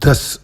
10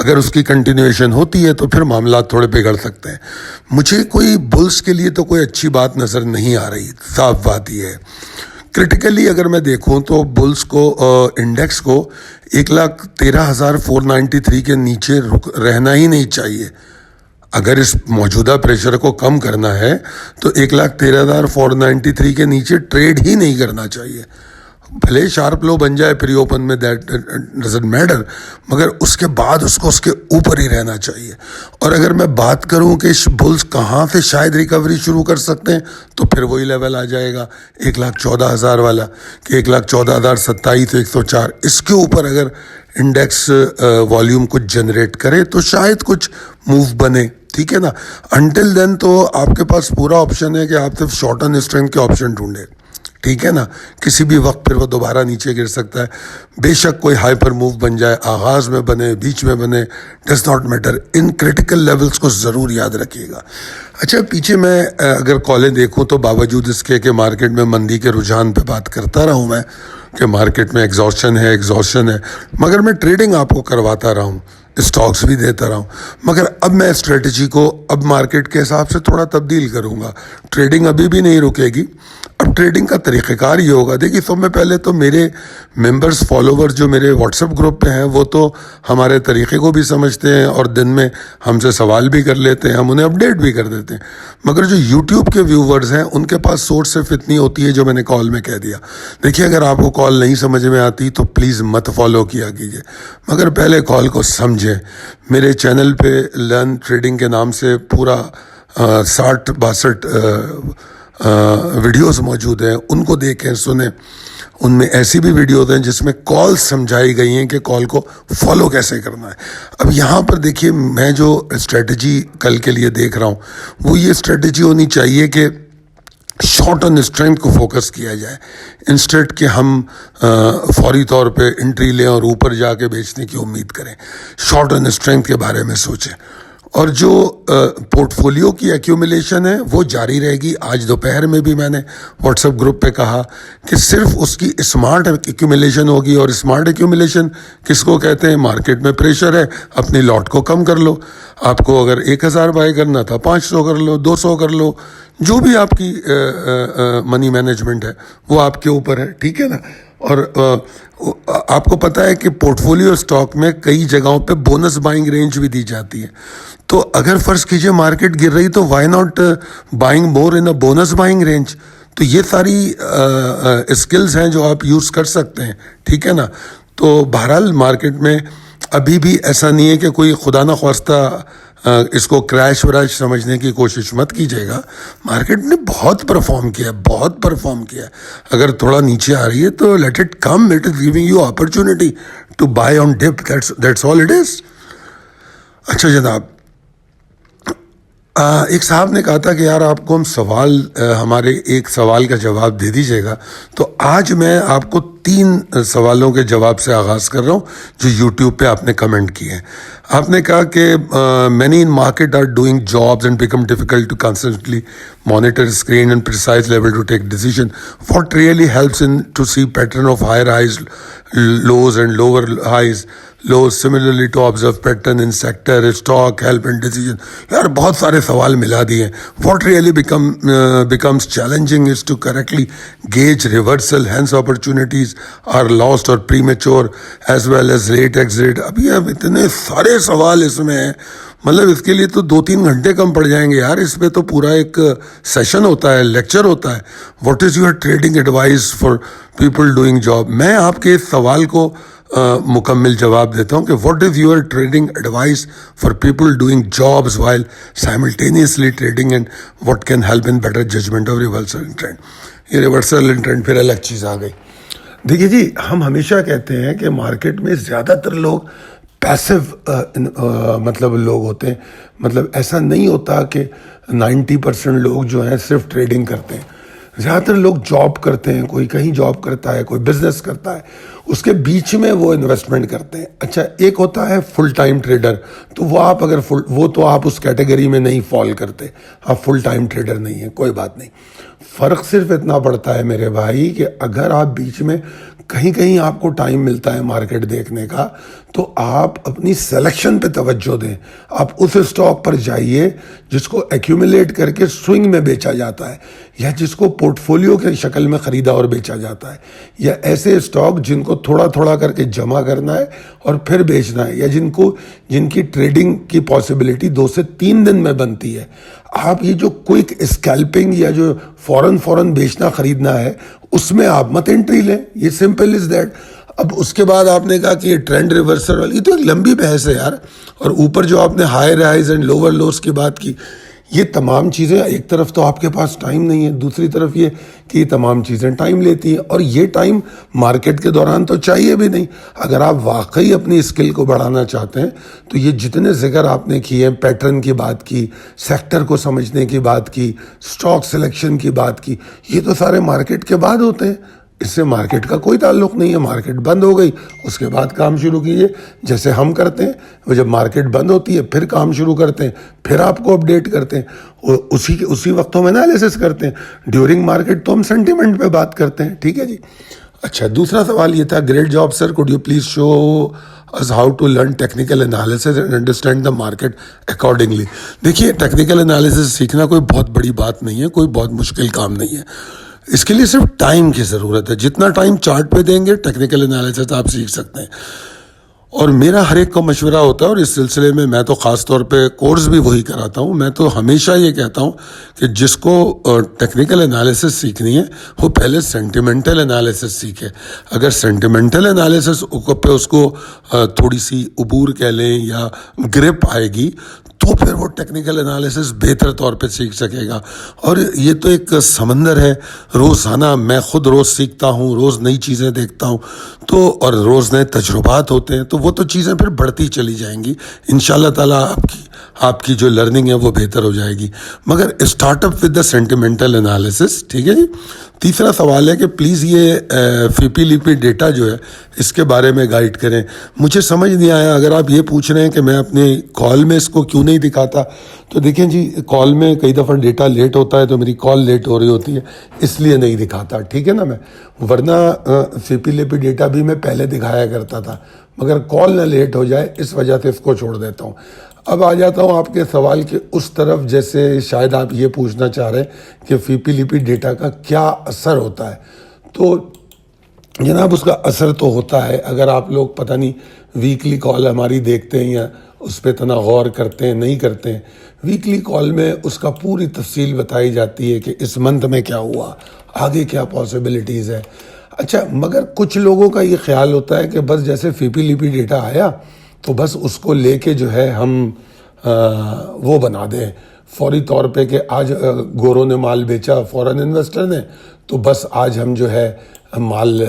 اگر اس کی کنٹینیویشن ہوتی ہے تو پھر معاملات تھوڑے بگڑ سکتے ہیں. مجھے کوئی بلز کے لیے تو کوئی اچھی بات نظر نہیں آ رہی. صاف بات یہ ہے کرٹیکلی اگر میں دیکھوں تو بلز کو انڈیکس کو 1,13,493 کے نیچے رہنا ہی نہیں چاہیے. اگر اس موجودہ پریشر کو کم کرنا ہے تو 1,13,493 کے نیچے ٹریڈ ہی نہیں کرنا چاہیے. بھلے شارپ لو بن جائے پری اوپن میں دیٹ ڈزنٹ میٹر, مگر اس کے بعد اس کو اس کے اوپر ہی رہنا چاہیے. اور اگر میں بات کروں کہ بلز کہاں سے شاید ریکوری شروع کر سکتے ہیں تو پھر وہی لیول آ جائے گا 1,14,000 والا کہ 1,14,027 104. اس کے اوپر اگر انڈیکس والیوم کچھ جنریٹ کرے تو شاید کچھ موو بنے. ٹھیک ہے نا. انٹل دین تو آپ کے پاس پورا آپشن ہے کہ آپ صرف شارٹ ٹرم اسٹرینتھ کے آپشن ڈھونڈیں. ٹھیک ہے نا. کسی بھی وقت پھر وہ دوبارہ نیچے گر سکتا ہے. بے شک کوئی ہائپر موو بن جائے, آغاز میں بنے, بیچ میں بنے, does not matter. In critical levels کو ضرور یاد رکھیے گا. اچھا پیچھے میں اگر کالیں دیکھوں تو باوجود اس کے کہ مارکیٹ میں مندی کے رجحان پہ بات کرتا رہا ہوں میں کہ مارکیٹ میں ایگزاسشن ہے, مگر میں ٹریڈنگ آپ کو کرواتا رہا ہوں, اسٹاکس بھی دیتا رہا ہوں. مگر اب میں اسٹریٹجی کو اب مارکیٹ کے حساب سے تھوڑا تبدیل کروں گا. ٹریڈنگ ابھی بھی نہیں رکے گی. اب ٹریڈنگ کا طریقہ کار یہ ہوگا. دیکھیے سب میں پہلے تو میرے ممبرز فالوور جو میرے واٹس ایپ گروپ پہ ہیں وہ تو ہمارے طریقے کو بھی سمجھتے ہیں اور دن میں ہم سے سوال بھی کر لیتے ہیں, ہم انہیں اپڈیٹ بھی کر دیتے ہیں. مگر جو یوٹیوب کے ویورز ہیں ان کے پاس سورس صرف اتنی ہوتی ہے جو میں نے کال میں کہہ دیا. دیکھیے اگر آپ کو کال نہیں سمجھ میں آتی تو پلیز مت فالو کیا کیجیے, مگر پہلے کال کو سمجھیں. میرے چینل پہ لرن ٹریڈنگ کے نام سے پورا 60-62 ویڈیوز موجود ہیں, ان کو دیکھیں سنیں. ان میں ایسی بھی ویڈیوز ہیں جس میں کال سمجھائی گئی ہیں کہ کال کو فالو کیسے کرنا ہے. اب یہاں پر دیکھیے میں جو اسٹریٹجی کل کے لیے دیکھ رہا ہوں وہ یہ اسٹریٹجی ہونی چاہیے کہ شارٹ ٹرم اسٹرینتھ کو فوکس کیا جائے انسٹیڈ کہ ہم فوری طور پہ انٹری لیں اور اوپر جا کے بیچنے کی امید کریں. شارٹ ٹرم اسٹرینتھ کے بارے میں سوچیں. اور جو پورٹ فولیو کی ایکیومولیشن ہے وہ جاری رہے گی. آج دوپہر میں بھی میں نے واٹس ایپ گروپ پہ کہا کہ صرف اس کی اسمارٹ ایکیومولیشن ہوگی. اور اسمارٹ ایکیومولیشن کس کو کہتے ہیں؟ مارکیٹ میں پریشر ہے, اپنی لاٹ کو کم کر لو. آپ کو اگر 1,000 بائی کرنا تھا 500 کر لو, 200 کر لو, جو بھی آپ کی منی مینجمنٹ ہے وہ آپ کے اوپر ہے. ٹھیک ہے نا. اور آپ کو پتہ ہے کہ پورٹ فولیو اسٹاک میں کئی جگہوں پہ بونس بائنگ رینج بھی دی جاتی ہے. تو اگر فرض کیجئے مارکیٹ گر رہی تو why not buying more in a bonus buying range. تو یہ ساری اسکلز ہیں جو آپ یوز کر سکتے ہیں. ٹھیک ہے نا. تو بہرحال مارکیٹ میں ابھی بھی ایسا نہیں ہے کہ کوئی خدا نخواستہ اس کو کریش وریش سمجھنے کی کوشش مت کیجیے گا. مارکیٹ نے بہت پرفارم کیا. اگر تھوڑا نیچے آ رہی ہے تو let it come, it is giving you opportunity to buy on dip. That's all it is. اچھا جناب, ایک صاحب نے کہا تھا کہ یار آپ کو ہم ہمارے ایک سوال کا جواب دے دیجیے گا. تو آج میں آپ کو 3 سوالوں کے جواب سے آغاز کر رہا ہوں جو یوٹیوب پہ آپ نے کمنٹ کیے ہیں. آپ نے کہا کہ many in market are doing jobs and become difficult to constantly monitor screen and precise level to take decision. What really helps in to see pattern of higher highs lows and lower highs, lows, similarly to observe pattern in sector, stock, help and decision. یار بہت سارے سوال ملا دیے. What really becomes challenging is to correctly gauge reversal, hence opportunities are lost or premature as well as late exit. ابھی اب اتنے سارے سوال اس میں ہیں, مطلب اس کے لیے تو 2-3 گھنٹے کم پڑ جائیں گے یار. اس پہ تو پورا ایک سیشن ہوتا ہے, لیکچر ہوتا ہے. What is your trading advice for people doing job. میں آپ کے اس سوال کو مکمل جواب دیتا ہوں کہ what is your trading advice for people doing jobs while simultaneously trading and what can help in better judgement of reversal in trend. یہ ریورسل ان ٹرینڈ پھر الگ چیز آ گئی. دیکھیے جی, ہم ہمیشہ کہتے ہیں کہ مارکیٹ میں زیادہ تر لوگ پیسو مطلب لوگ ہوتے ہیں. مطلب ایسا نہیں ہوتا کہ 90% لوگ جو ہیں صرف ٹریڈنگ کرتے ہیں. زیادہ تر لوگ جاب کرتے ہیں, کوئی کہیں جاب کرتا ہے, کوئی بزنس کرتا ہے, اس کے بیچ میں وہ انویسٹمنٹ کرتے ہیں. اچھا, ایک ہوتا ہے فل ٹائم ٹریڈر, تو وہ آپ اگر وہ تو آپ اس کیٹیگری میں نہیں فال کرتے, آپ فل ٹائم ٹریڈر نہیں ہیں, کوئی بات نہیں. فرق صرف اتنا پڑتا ہے میرے بھائی کہ اگر آپ بیچ میں کہیں کہیں آپ کو ٹائم ملتا ہے مارکیٹ دیکھنے کا تو آپ اپنی سلیکشن پہ توجہ دیں. آپ اس اسٹاک پر جائیے جس کو ایکیومولیٹ کر کے سوئنگ میں بیچا جاتا ہے, یا جس کو پورٹ فولیو کے شکل میں خریدا اور بیچا جاتا ہے, یا ایسے اسٹاک جن کو تھوڑا تھوڑا کر کے جمع کرنا ہے اور پھر بیچنا ہے, یا جن کی ٹریڈنگ کی پاسبلٹی 2 سے 3 دن میں بنتی ہے. آپ یہ جو کوئک اسکیلپنگ یا جو فوراً بیچنا خریدنا ہے اس میں آپ مت انٹری لیں. یہ سمپل از دیٹ. اب اس کے بعد آپ نے کہا کہ یہ ٹرینڈ ریورسل والی, یہ تو ایک لمبی بحث ہے یار. اور اوپر جو آپ نے high rise and lower lows کی بات کی, یہ تمام چیزیں ایک طرف تو آپ کے پاس ٹائم نہیں ہے, دوسری طرف یہ کہ یہ تمام چیزیں ٹائم لیتی ہیں, اور یہ ٹائم مارکیٹ کے دوران تو چاہیے بھی نہیں. اگر آپ واقعی اپنی اسکل کو بڑھانا چاہتے ہیں تو یہ جتنے ذکر آپ نے کیے ہیں, پیٹرن کی بات کی, سیکٹر کو سمجھنے کی بات کی, اسٹاک سلیکشن کی بات کی, یہ تو سارے مارکیٹ کے بعد ہوتے ہیں. اس سے مارکیٹ کا کوئی تعلق نہیں ہے. مارکیٹ بند ہو گئی اس کے بعد کام شروع کیجیے, جیسے ہم کرتے ہیں. وہ جب مارکیٹ بند ہوتی ہے پھر کام شروع کرتے ہیں, پھر آپ کو اپڈیٹ کرتے ہیں, اسی وقت ہم انالیسس کرتے ہیں. ڈیورنگ مارکیٹ تو ہم سینٹیمنٹ پہ بات کرتے ہیں. ٹھیک ہے جی. اچھا, دوسرا سوال یہ تھا, great job sir, could you please show us how to learn technical analysis and understand the market accordingly. دیکھیے, ٹیکنیکل انالیسس سیکھنا کوئی بہت بڑی بات نہیں ہے, کوئی بہت مشکل کام نہیں ہے. اس کے لیے صرف ٹائم کی ضرورت ہے. جتنا ٹائم چارٹ پہ دیں گے ٹیکنیکل انالیسس آپ سیکھ سکتے ہیں. اور میرا ہر ایک کو مشورہ ہوتا ہے, اور اس سلسلے میں میں تو خاص طور پہ کورس بھی وہی کراتا ہوں. میں تو ہمیشہ یہ کہتا ہوں کہ جس کو ٹیکنیکل انالیسس سیکھنی ہے وہ پہلے سینٹیمنٹل انالیسس سیکھے. اگر سینٹیمنٹل انالیسس پہ اس کو تھوڑی سی عبور کہہ لیں یا گرپ آئے گی تو پھر وہ ٹیکنیکل انالیسس بہتر طور پہ سیکھ سکے گا. اور یہ تو ایک سمندر ہے. روزانہ میں خود روز سیکھتا ہوں, روز نئی چیزیں دیکھتا ہوں, تو اور روز نئے تجربات ہوتے ہیں, تو وہ تو چیزیں پھر بڑھتی چلی جائیں گی. انشاءاللہ تعالیٰ آپ کی جو لرننگ ہے وہ بہتر ہو جائے گی. مگر start up with the sentimental analysis. ٹھیک ہے جی. تیسرا سوال ہے کہ پلیز یہ فیپی لیپی ڈیٹا جو ہے اس کے بارے میں گائیڈ کریں. مجھے سمجھ نہیں آیا. اگر آپ یہ پوچھ رہے ہیں کہ میں اپنی کال میں اس کو کیوں نہیں دکھاتا, تو دیکھیں جی, کال میں کئی دفعہ ڈیٹا لیٹ ہوتا ہے تو میری کال لیٹ ہو رہی ہوتی ہے, اس لیے نہیں دکھاتا. ٹھیک ہے نا. میں ورنہ فیپی لیپی ڈیٹا بھی میں پہلے دکھایا کرتا تھا, مگر کال نہ لیٹ ہو جائے اس وجہ سے اس کو چھوڑ دیتا ہوں. اب آ جاتا ہوں آپ کے سوال کے اس طرف, جیسے شاید آپ یہ پوچھنا چاہ رہے ہیں کہ فیپی لیپی ڈیٹا کا کیا اثر ہوتا ہے. تو جناب اس کا اثر تو ہوتا ہے. اگر آپ لوگ پتہ نہیں ویکلی کال ہماری دیکھتے ہیں یا اس پہ اتنا غور کرتے ہیں نہیں کرتے ہیں, ویکلی کال میں اس کا پوری تفصیل بتائی جاتی ہے کہ اس منتھ میں کیا ہوا, آگے کیا پاسبلٹیز ہے. اچھا, مگر کچھ لوگوں کا یہ خیال ہوتا ہے کہ بس جیسے فیپی لیپی ڈیٹا آیا تو بس اس کو لے کے جو ہے ہم وہ بنا دیں فوری طور پہ کہ آج گوروں نے مال بیچا فوراً انویسٹر نے, تو بس آج ہم جو ہے مال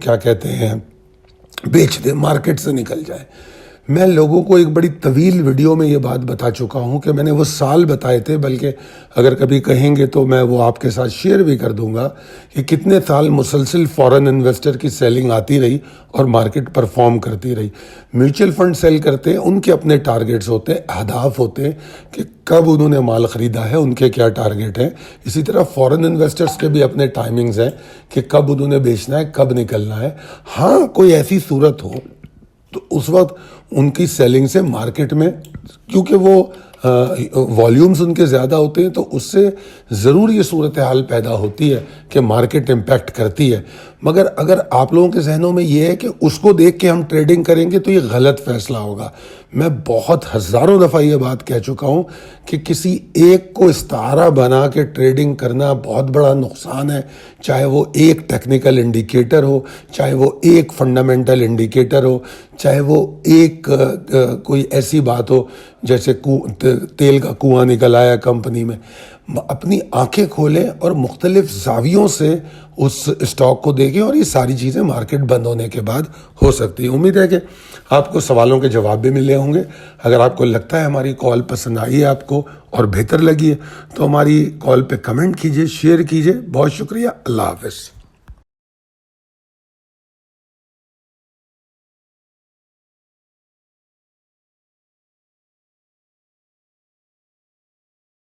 کیا کہتے ہیں بیچ دیں, مارکیٹ سے نکل جائے. میں لوگوں کو ایک بڑی طویل ویڈیو میں یہ بات بتا چکا ہوں کہ میں نے وہ سال بتائے تھے, بلکہ اگر کبھی کہیں گے تو میں وہ آپ کے ساتھ شیئر بھی کر دوں گا کہ کتنے سال مسلسل فورن انویسٹر کی سیلنگ آتی رہی اور مارکیٹ پرفارم کرتی رہی. میوچل فنڈ سیل کرتے ہیں, ان کے اپنے ٹارگیٹس ہوتے ہیں, اہداف ہوتے ہیں کہ کب انہوں نے مال خریدا ہے, ان کے کیا ٹارگیٹ ہیں. اسی طرح فورن انویسٹرز کے بھی اپنے ٹائمنگز ہیں کہ کب انہوں نے بیچنا ہے, کب نکلنا ہے. ہاں, کوئی ایسی صورت ہو تو اس وقت ان کی سیلنگ سے مارکیٹ میں, کیونکہ وہ والیومز ان کے زیادہ ہوتے ہیں, تو اس سے ضرور یہ صورتحال پیدا ہوتی ہے کہ مارکیٹ امپیکٹ کرتی ہے. مگر اگر آپ لوگوں کے ذہنوں میں یہ ہے کہ اس کو دیکھ کے ہم ٹریڈنگ کریں گے تو یہ غلط فیصلہ ہوگا. میں بہت ہزاروں دفعہ یہ بات کہہ چکا ہوں کہ کسی ایک کو استعارہ بنا کے ٹریڈنگ کرنا بہت بڑا نقصان ہے, چاہے وہ ایک ٹیکنیکل انڈیکیٹر ہو, چاہے وہ ایک فنڈامنٹل انڈیکیٹر ہو, چاہے وہ ایک کوئی ایسی بات ہو جیسے تیل کا کنواں نکل آیا کمپنی میں. اپنی آنکھیں کھولیں اور مختلف زاویوں سے اس اسٹاک کو دیکھیں, اور یہ ساری چیزیں مارکیٹ بند ہونے کے بعد ہو سکتی ہیں. امید ہے کہ آپ کو سوالوں کے جواب بھی ملے ہوں گے. اگر آپ کو لگتا ہے ہماری کال پسند آئی ہے آپ کو اور بہتر لگی ہے تو ہماری کال پہ کمنٹ کیجئے, شیئر کیجئے. بہت شکریہ. اللہ حافظ.